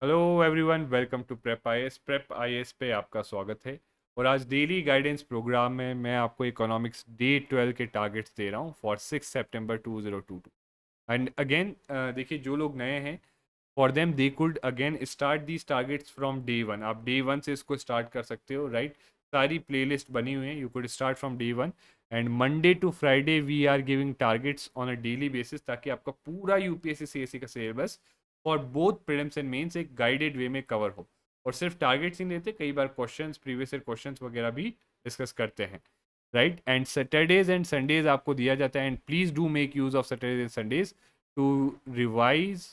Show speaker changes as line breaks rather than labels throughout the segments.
Hello everyone, welcome to Prep IAS पे आपका स्वागत है। और आज डेली गाइडेंस प्रोग्राम में मैं आपको इकोनॉमिक्स डे 12 के टारगेट्स दे रहा हूँ फॉर 6 सितंबर 2022। एंड अगेन देखिए, जो लोग नए हैं, for them they could again start these targets from day one. आप डे वन से इसको स्टार्ट कर सकते हो, राइट? सारी प्लेलिस्ट बनी हुई है, you could start from day one. And Monday to Friday we are giving targets on a daily basis, ताकि आपका पूरा यूपीएससी सीएससी का syllabus for both prelims and mains एक गाइडेड वे में कवर हो। और सिर्फ टारगेट्स ही नहीं देते, कई बार क्वेश्चंस, प्रीवियस ईयर क्वेश्चंस वगैरह भी डिस्कस करते हैं, right? And Saturdays and Sundays आपको दिया जाता है, and please do make use of Saturdays and Sundays to revise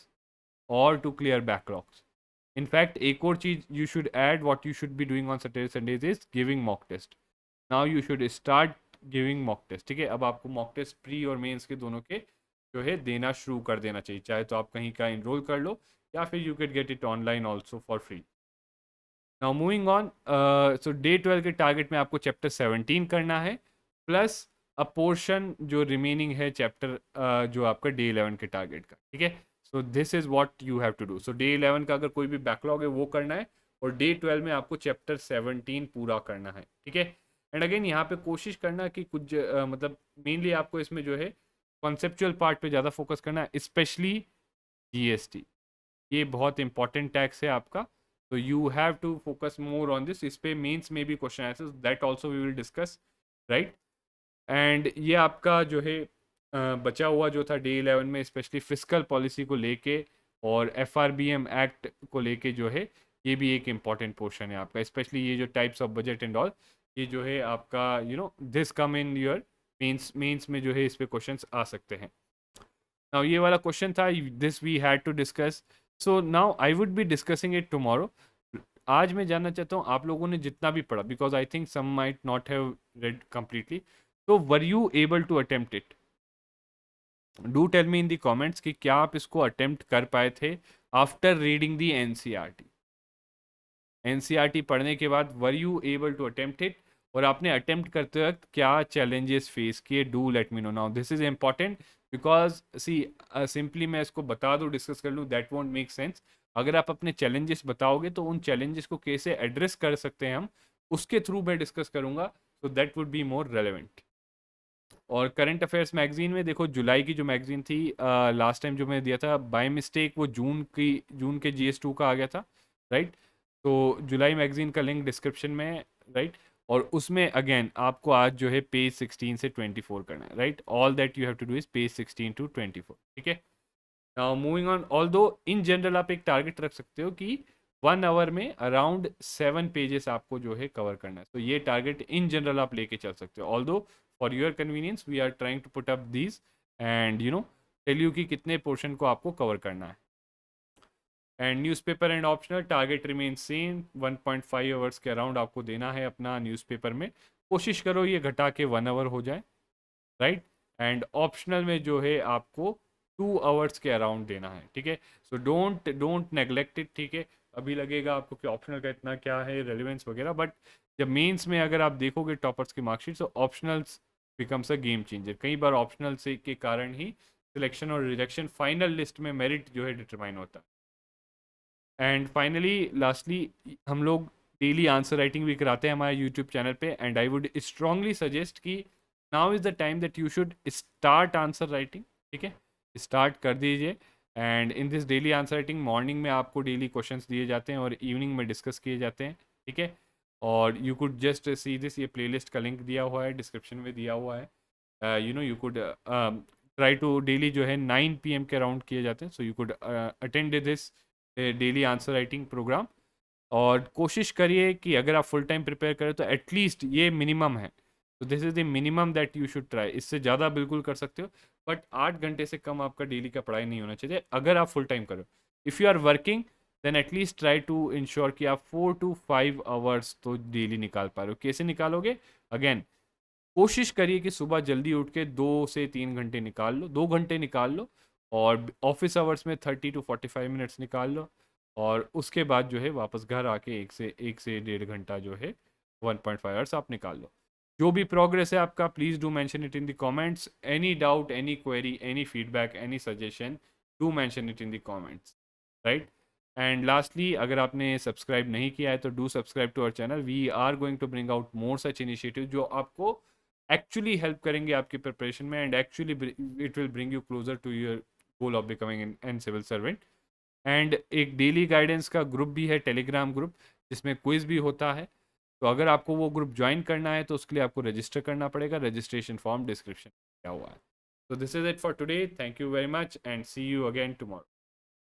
or to clear backlogs. In fact, एक और चीज you should add, what you should be doing on Saturday Sundays is giving mock test. Now you should start giving mock test. ठीक है, अब आपको mock test pre और mains के दोनों के जो है देना शुरू कर देना चाहिए। चाहे तो आप कहीं का इनरोल कर लो, या फिर you can get it online also for free. Now moving on, so day 12 के टारगेट में आपको चैप्टर 17 करना है, प्लस अ पोर्शन जो रिमेनिंग है चैप्टर जो आपका डे 11 के टारगेट का। ठीक है, so this is what you have to do. So day 11 का अगर कोई भी बैकलॉग है वो करना है, और डे 12 में आपको चैप्टर 17 पूरा करना है। ठीक है, एंड अगेन यहाँ पे कोशिश करना कि कुछ मतलब मेनली आपको इसमें जो है कॉन्सेप्चुअल पार्ट पे ज़्यादा फोकस करना है, स्पेशली जीएसटी। ये बहुत इंपॉर्टेंट टैक्स है आपका, तो you have to focus more on this. इस पे मेंस में भी question answers that also we will discuss, right? And ये आपका जो है बचा हुआ जो था डे 11 में, स्पेशली फिजिकल पॉलिसी को लेके और एफआरबीएम एक्ट को लेके जो है, ये भी एक इम्पॉर्टेंट पोर्शन है आपका। स्पेशली ये जो types of budget and all, ये जो है आपका this come in your mains में जो है इस पे क्वेश्चंस आ सकते हैं। नाउ ये वाला क्वेश्चन था, this we had to discuss, so now I would be discussing it tomorrow. आज मैं जानना चाहता हूँ आप लोगों ने जितना भी पढ़ा, because I think some might not have read completely, तो were you able to attempt it? Do tell me in the comments कि क्या आप इसको अटेम्प्ट कर पाए थे after reading the NCERT. NCERT पढ़ने के बाद were you able to attempt it? और आपने अटेम्प्ट करते वक्त क्या चैलेंजेस फेस किए? Do let me know now, this is important, because see simply मैं इसको बता दूँ, डिस्कस कर लूँ, दैट वोंट मेक सेंस। अगर आप अपने चैलेंजेस बताओगे तो उन चैलेंजेस को कैसे एड्रेस कर सकते हैं हम, उसके थ्रू मैं डिस्कस करूंगा, so that would be more relevant. और करंट अफेयर्स मैगजीन में देखो, जुलाई की जो मैगजीन थी, लास्ट टाइम जो मैंने दिया था बाय मिस्टेक, वो जून के जीएस 2 का आ गया था, राइट? तो जुलाई मैगजीन का लिंक डिस्क्रिप्शन में है, राइट? और उसमें अगेन आपको आज जो है पेज 16 से 24 करना है, right? All that you have to do is page 16 to 24। ठीक है, now moving on, although in general आप एक टारगेट रख सकते हो कि 1 आवर में अराउंड 7 पेजेस आपको जो है कवर करना है। तो ये टारगेट इन जनरल आप लेके चल सकते हो, although for your convenience we are trying to put up these and tell you कि कितने पोर्शन को आपको कवर करना है। And newspaper and optional target remain same, 1.5 hours के अराउंड आपको देना है अपना न्यूज़पेपर में। कोशिश करो ये घटा के 1 आवर हो जाए, राइट? एंड ऑप्शनल में जो है आपको 2 आवर्स के अराउंड देना है। ठीक है, so don't don't neglect it. ठीक है, अभी लगेगा आपको कि ऑप्शनल का इतना क्या है रेलिवेंस वगैरह, बट जब मेंस में अगर आप देखोगे टॉपर्स की मार्कशीट, तो optionals becomes a game changer. कई बार ऑप्शनल से के कारण ही सिलेक्शन और रिजेक्शन फाइनल लिस्ट में मेरिट जो है डिटरमाइन होता है। एंड फाइनली लास्टली, हम लोग डेली आंसर राइटिंग भी कराते हैं हमारे यूट्यूब चैनल पे, and I would strongly suggest कि now is the time that you should start answer writing. ठीक है, स्टार्ट कर दीजिए। And in this daily answer writing, morning में आपको डेली क्वेश्चंस दिए जाते हैं और इवनिंग में डिस्कस किए जाते हैं। ठीक है, और you could just see this, ये प्लेलिस्ट का लिंक दिया हुआ है, डिस्क्रिप्शन में दिया हुआ है। You could try to daily जो है 9 PM के अराउंड किए जाते हैं, so you could attend this daily answer writing program. और कोशिश करिए कि अगर आप फुल टाइम प्रिपेयर करें तो एटलीस्ट ये मिनिमम है, तो this is the minimum that you should try. इससे ज़्यादा बिल्कुल कर सकते हो, बट 8 घंटे से कम आपका डेली का पढ़ाई नहीं होना चाहिए अगर आप फुल टाइम करो। If you are working, then at least try to ensure कि आप 4 to 5 आवर्स तो डेली निकाल पा रहे हो। कैसे निकालोगे? अगेन कोशिश करिए कि सुबह जल्दी उठ के 2 से 3 घंटे निकाल लो, 2 घंटे निकाल लो, और ऑफिस आवर्स में 30 to 45 मिनट्स निकाल लो, और उसके बाद जो है वापस घर आके 1 से 1.5 घंटा जो है 1.5 आवर्स आप निकाल लो। जो भी प्रोग्रेस है आपका, please do mention it in the comments. Any doubt, any query, any feedback, any suggestion, do mention it in the comments, right? And lastly, अगर आपने सब्सक्राइब नहीं किया है तो do subscribe to our channel. We are going to bring out more such initiative जो आपको actually help करेंगे आपकी प्रिपरेशन में, and actually it will bring you closer to your goal of becoming N civil servant. And एक daily guidance का group भी है, Telegram group, जिसमें क्विज भी होता है। तो अगर आपको वो ग्रुप ज्वाइन करना है तो उसके लिए आपको रजिस्टर करना पड़ेगा। रजिस्ट्रेशन फॉर्म डिस्क्रिप्शन क्या हुआ है। So this is it for today. Thank you very much and see you again tomorrow.